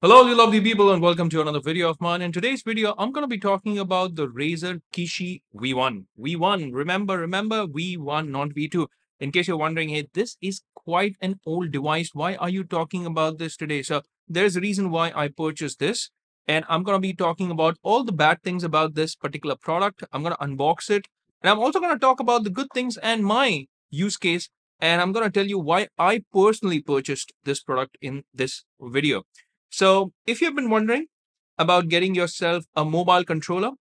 Hello, you lovely people, and welcome to another video of mine. In today's video, I'm going to be talking about the Razer Kishi V1. V1, remember V1, not V2. In case you're wondering, hey, this is quite an old device. Why are you talking about this today? So there's a reason why I purchased this, and I'm going to be talking about all the bad things about this particular product. I'm going to unbox it, and I'm also going to talk about the good things and my use case, and I'm going to tell you why I personally purchased this product in this video. So, if you've been wondering about getting yourself a mobile controller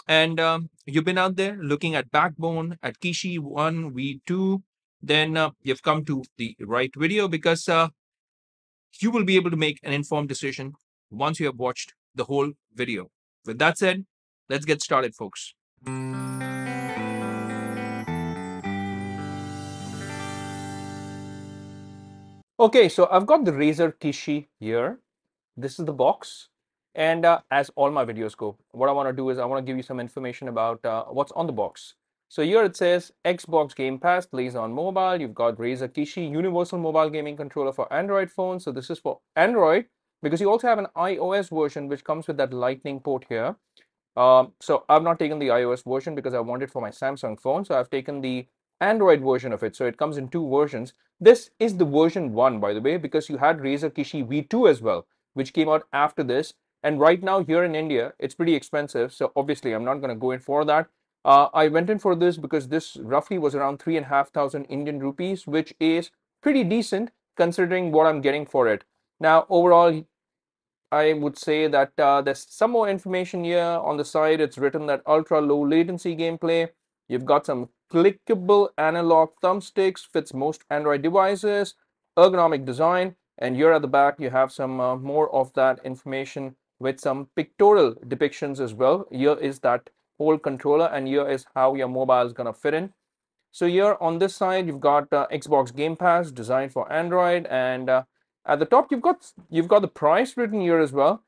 and you've been out there looking at Backbone, at Kishi 1, V2, then you've come to the right video because you will be able to make an informed decision once you have watched the whole video. With that said, let's get started, folks. Okay, so I've got the Razer Kishi here. This is the box. And as all my videos go, what I want to do is I want to give you some information about what's on the box. So here it says Xbox Game Pass plays on mobile. You've got Razer Kishi Universal Mobile Gaming Controller for Android phones. So this is for Android because you also have an iOS version which comes with that lightning port here. So I've not taken the iOS version because I want it for my Samsung phone. So I've taken the Android version of it. So it comes in two versions. This is the version 1, by the way, because you had Razer Kishi V2 as well, which came out after this. And right now here in India, it's pretty expensive. So obviously, I'm not going to go in for that. I went in for this because this roughly was around 3,500 Indian rupees, which is pretty decent considering what I'm getting for it. Now, overall, I would say that there's some more information here on the side. It's written that ultra low latency gameplay. You've got some clickable analog thumbsticks, fits most Android devices, ergonomic design, and here at the back you have some more of that information with some pictorial depictions as well. Here is that whole controller, and here is how your mobile is gonna fit in. So here on this side, you've got Xbox Game Pass designed for Android, and at the top you've got the price written here as well.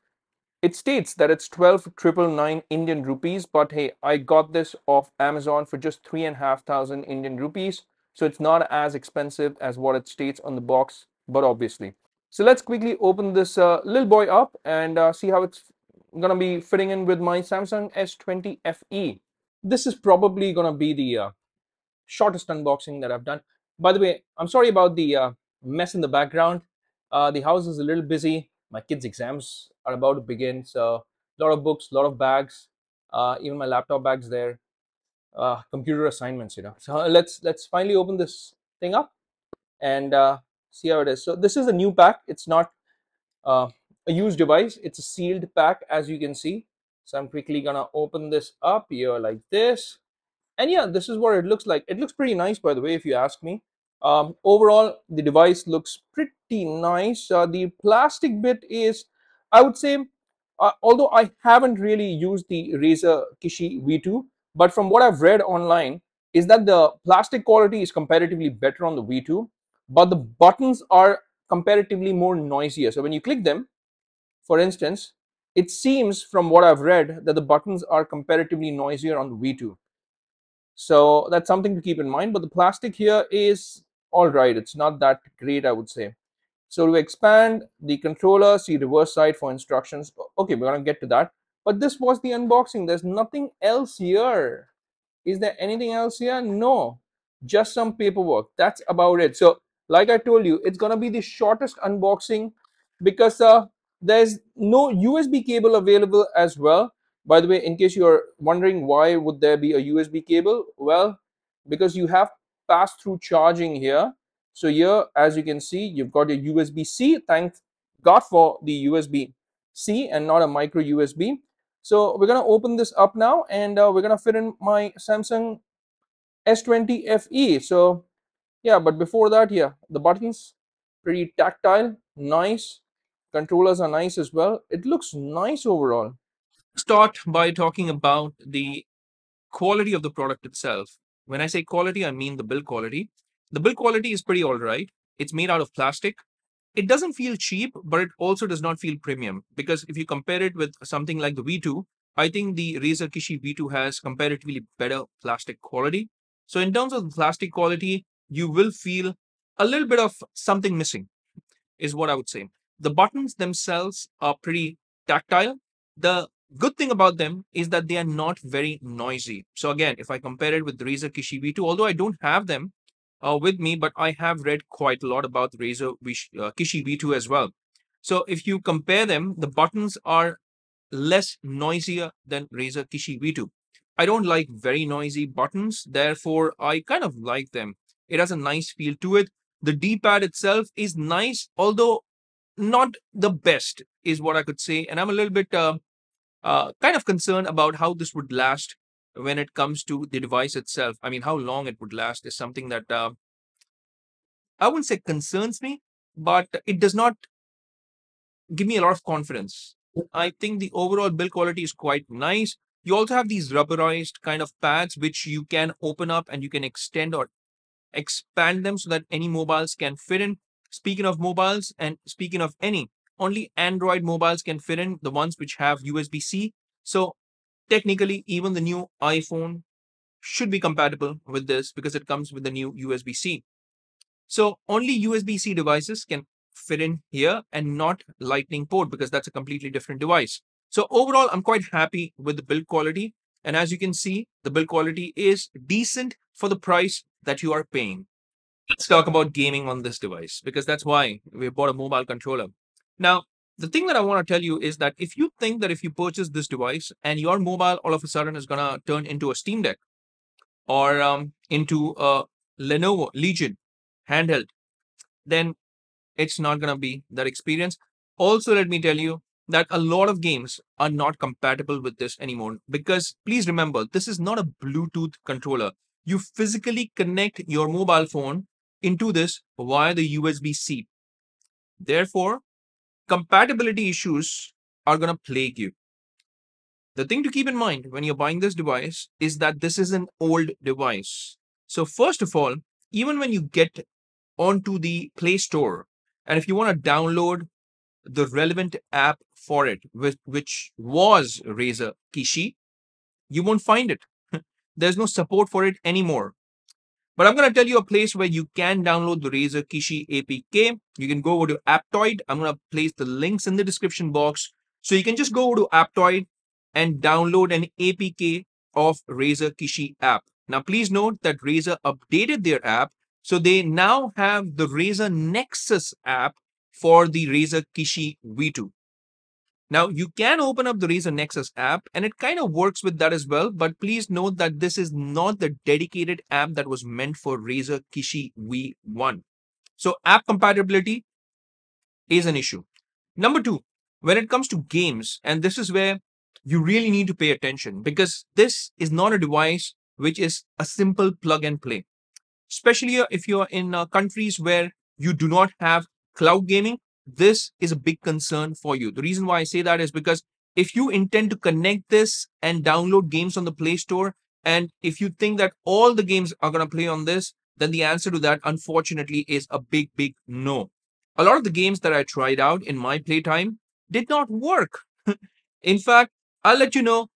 It states that it's 12,999 Indian rupees, but hey, I got this off Amazon for just 3,500 Indian rupees, so it's not as expensive as what it states on the box, but obviously. So let's quickly open this little boy up and see how it's gonna be fitting in with my Samsung S20 FE. This is probably gonna be the shortest unboxing that I've done. By the way, I'm sorry about the mess in the background. The house is a little busy. My kids' exams are about to begin, so a lot of books, a lot of bags, even my laptop bags there, computer assignments. So let's finally open this thing up and see how it is. So this is a new pack. It's not uh, a used device. It's a sealed pack, as you can see. So I'm quickly gonna open this up here like this. And yeah, this is what it looks like. It looks pretty nice, by the way, if you ask me. Overall, the device looks pretty nice. The plastic bit is, I would say, although I haven't really used the Razer Kishi V2, but from what I've read online, is that the plastic quality is comparatively better on the V2, but the buttons are comparatively more noisier. So when you click them, for instance, it seems from what I've read that the buttons are comparatively noisier on the V2. So that's something to keep in mind. But the plastic here is all right. It's not that great, I would say. So to expand the controller, see reverse side for instructions. Okay, we're gonna get to that. But this was the unboxing. There's nothing else here. Is there anything else here? No, just some paperwork. That's about it. So like I told you, it's gonna be the shortest unboxing because there's no USB cable available as well. By the way, in case you're wondering why would there be a USB cable, well, because you have pass-through charging here. So here, as you can see, you've got your USB-C. Thank God for the USB-C and not a micro USB. So we're gonna open this up now, and we're gonna fit in my Samsung S20 FE. So yeah, but before that, yeah, the buttons pretty tactile, nice. Controllers are nice as well. It looks nice overall. Start by talking about the quality of the product itself. When I say quality, I mean the build quality. The build quality is pretty all right. It's made out of plastic. It doesn't feel cheap, but it also does not feel premium because if you compare it with something like the V2, I think the Razer Kishi V2 has comparatively better plastic quality. So in terms of the plastic quality, you will feel a little bit of something missing, is what I would say. The buttons themselves are pretty tactile. The good thing about them is that they are not very noisy. So again, if I compare it with the Razer Kishi V2, although I don't have them with me, but I have read quite a lot about the Razer Kishi V2 as well. So if you compare them, the buttons are less noisier than Razer Kishi V2. I don't like very noisy buttons, therefore I kind of like them. It has a nice feel to it. The D-pad itself is nice, although not the best, is what I could say. And I'm a little bit kind of concerned about how this would last when it comes to the device itself. I mean, how long it would last is something that I wouldn't say concerns me, but it does not give me a lot of confidence. I think the overall build quality is quite nice. You also have these rubberized kind of pads which you can open up and you can extend or expand them so that any mobiles can fit in. Speaking of mobiles and speaking of any, only Android mobiles can fit in, the ones which have USB-C. So technically, even the new iPhone should be compatible with this because it comes with the new USB-C. So only USB-C devices can fit in here and not Lightning port because that's a completely different device. So overall, I'm quite happy with the build quality. And as you can see, the build quality is decent for the price that you are paying. Let's talk about gaming on this device because that's why we bought a mobile controller. Now, the thing that I want to tell you is that if you think that if you purchase this device and your mobile all of a sudden is going to turn into a Steam Deck or into a Lenovo Legion handheld, then it's not going to be that experience. Also, let me tell you that a lot of games are not compatible with this anymore because please remember, this is not a Bluetooth controller. You physically connect your mobile phone into this via the USB-C. Therefore, compatibility issues are going to plague you. The thing to keep in mind when you're buying this device is that this is an old device. So first of all, even when you get onto the Play Store, and if you want to download the relevant app for it, which was Razer Kishi, you won't find it. There's no support for it anymore. But I'm going to tell you a place where you can download the Razer Kishi APK. You can go over to Aptoid. I'm going to place the links in the description box. So you can just go over to Aptoid and download an APK of Razer Kishi app. Now, please note that Razer updated their app. So they now have the Razer Nexus app for the Razer Kishi V2. Now, you can open up the Razer Nexus app and it kind of works with that as well. But please note that this is not the dedicated app that was meant for Razer Kishi V1. So app compatibility is an issue. Number two, when it comes to games, and this is where you really need to pay attention because this is not a device which is a simple plug and play, especially if you're in countries where you do not have cloud gaming. This is a big concern for you. The reason why I say that is because if you intend to connect this and download games on the Play Store, and if you think that all the games are going to play on this, then the answer to that, unfortunately, is a big, big no. A lot of the games that I tried out in my playtime did not work. In fact, I'll let you know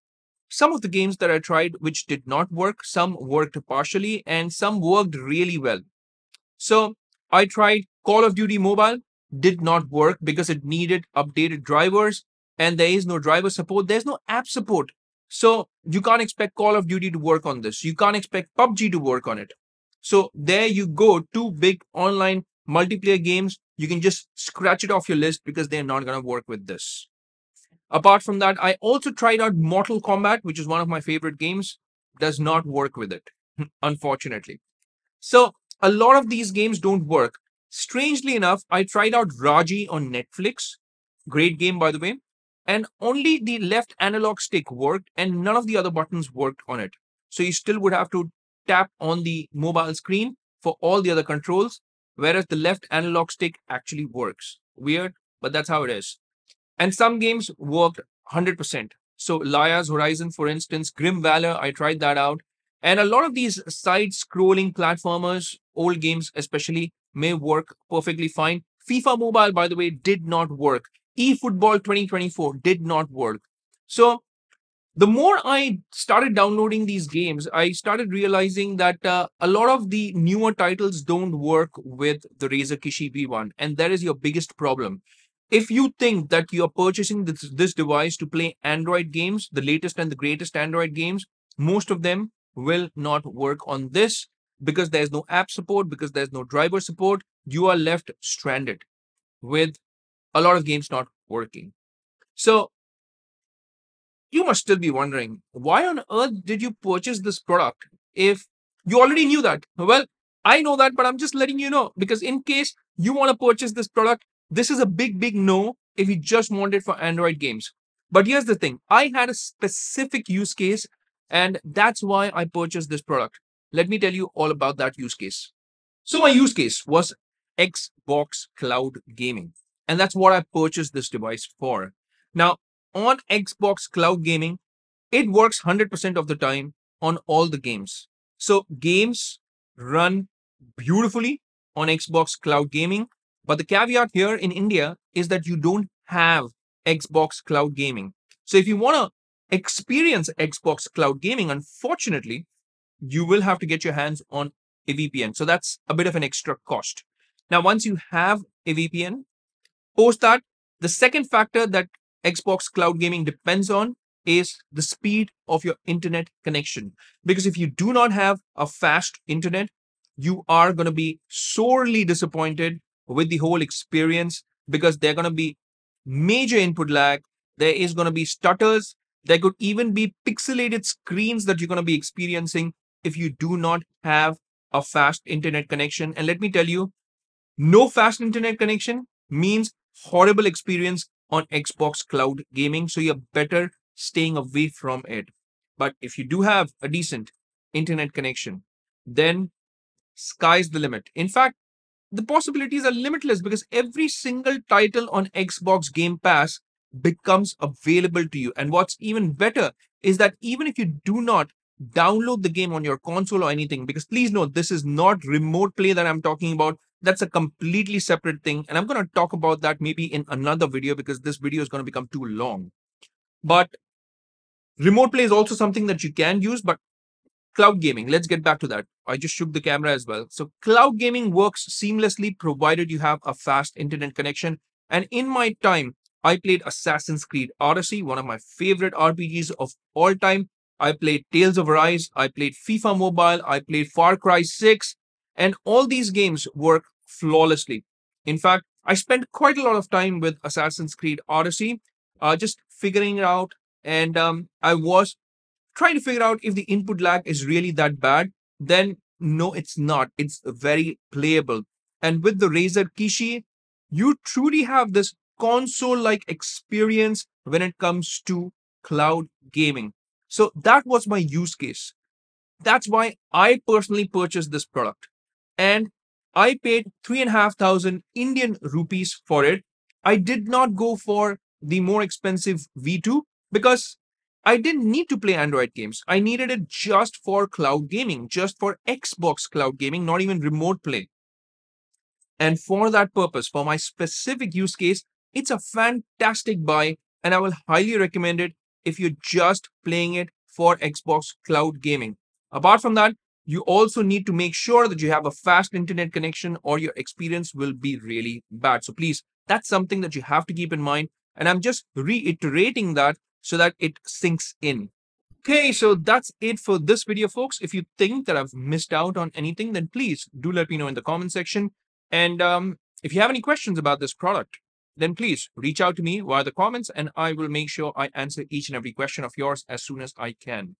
some of the games that I tried which did not work, some worked partially, and some worked really well. So I tried Call of Duty Mobile, did not work because it needed updated drivers, and there is no driver support, there's no app support. So you can't expect Call of Duty to work on this. You can't expect PUBG to work on it. So there you go, two big online multiplayer games. You can just scratch it off your list because they're not going to work with this. Apart from that, I also tried out Mortal Kombat, which is one of my favorite games. Does not work with it, unfortunately. So a lot of these games don't work. Strangely enough, I tried out Raji on Netflix. Great game, by the way. And only the left analog stick worked, and none of the other buttons worked on it. So you still would have to tap on the mobile screen for all the other controls, whereas the left analog stick actually works. Weird, but that's how it is. And some games worked 100%. So Laya's Horizon, for instance, Grim Valor, I tried that out. And a lot of these side-scrolling platformers, old games especially, may work perfectly fine. FIFA Mobile, by the way, did not work. eFootball 2024 did not work. So the more I started downloading these games, I started realizing that a lot of the newer titles don't work with the Razer Kishi V1. And that is your biggest problem. if you think that you're purchasing this device to play Android games, the latest and the greatest Android games, most of them will not work on this because there's no app support, because there's no driver support. You are left stranded with a lot of games not working. So you must still be wondering, why on earth did you purchase this product if you already knew that? Well, I know that, but I'm just letting you know because in case you want to purchase this product, this is a big, big no if you just want it for Android games. But here's the thing, I had a specific use case, and that's why I purchased this product. Let me tell you all about that use case. So, my use case was Xbox Cloud Gaming, and that's what I purchased this device for. Now, on Xbox Cloud Gaming, it works 100% of the time on all the games. So games run beautifully on Xbox Cloud Gaming. But the caveat here in India is that you don't have Xbox Cloud Gaming. So if you want to experience Xbox Cloud Gaming, unfortunately, you will have to get your hands on a VPN. So that's a bit of an extra cost. Now, once you have a VPN, post that, the second factor that Xbox Cloud Gaming depends on is the speed of your internet connection. Because if you do not have a fast internet, you are going to be sorely disappointed with the whole experience because there are going to be major input lag. There is going to be stutters. There could even be pixelated screens that you're going to be experiencing if you do not have a fast internet connection. And let me tell you, no fast internet connection means horrible experience on Xbox Cloud Gaming. So you're better staying away from it. But if you do have a decent internet connection, then sky's the limit. In fact, the possibilities are limitless because every single title on Xbox Game Pass becomes available to you. And what's even better is that even if you do not download the game on your console or anything, because please note, this is not remote play that I'm talking about. That's a completely separate thing. And I'm going to talk about that maybe in another video because this video is going to become too long. But remote play is also something that you can use, but cloud gaming, let's get back to that. I just shook the camera as well. So cloud gaming works seamlessly provided you have a fast internet connection. And in my time, I played Assassin's Creed Odyssey, one of my favorite RPGs of all time. I played Tales of Arise, I played FIFA Mobile, I played Far Cry 6, and all these games work flawlessly. In fact, I spent quite a lot of time with Assassin's Creed Odyssey, just figuring it out. And I was trying to figure out if the input lag is really that bad, then no, it's not. It's very playable. And with the Razer Kishi, you truly have this console-like experience when it comes to cloud gaming. So that was my use case. That's why I personally purchased this product. And I paid 3,500 Indian rupees for it. I did not go for the more expensive V2 because I didn't need to play Android games. I needed it just for cloud gaming, just for Xbox cloud gaming, not even remote play. And for that purpose, for my specific use case, it's a fantastic buy, and I will highly recommend it if you're just playing it for Xbox cloud gaming. Apart from that, you also need to make sure that you have a fast internet connection or your experience will be really bad. So please, that's something that you have to keep in mind. And I'm just reiterating that so that it sinks in. Okay, so that's it for this video, folks. If you think that I've missed out on anything, then please do let me know in the comment section. And if you have any questions about this product, then please reach out to me via the comments and I will make sure I answer each and every question of yours as soon as I can.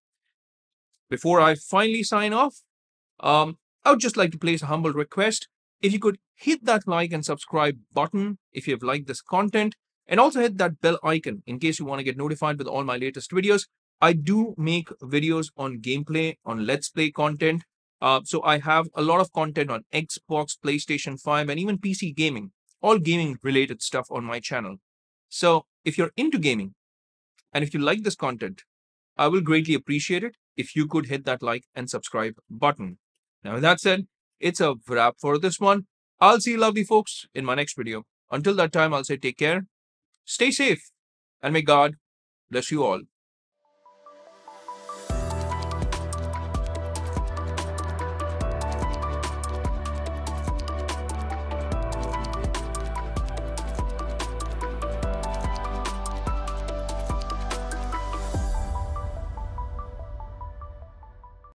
Before I finally sign off, I would just like to place a humble request. If you could hit that like and subscribe button if you have liked this content, and also hit that bell icon in case you want to get notified with all my latest videos. I do make videos on gameplay, on Let's Play content. So I have a lot of content on Xbox, PlayStation 5, and even PC gaming, all gaming related stuff on my channel. So if you're into gaming and if you like this content, I will greatly appreciate it if you could hit that like and subscribe button. Now, with that said, it's a wrap for this one. I'll see you lovely folks in my next video. Until that time, I'll say take care, stay safe, and may God bless you all.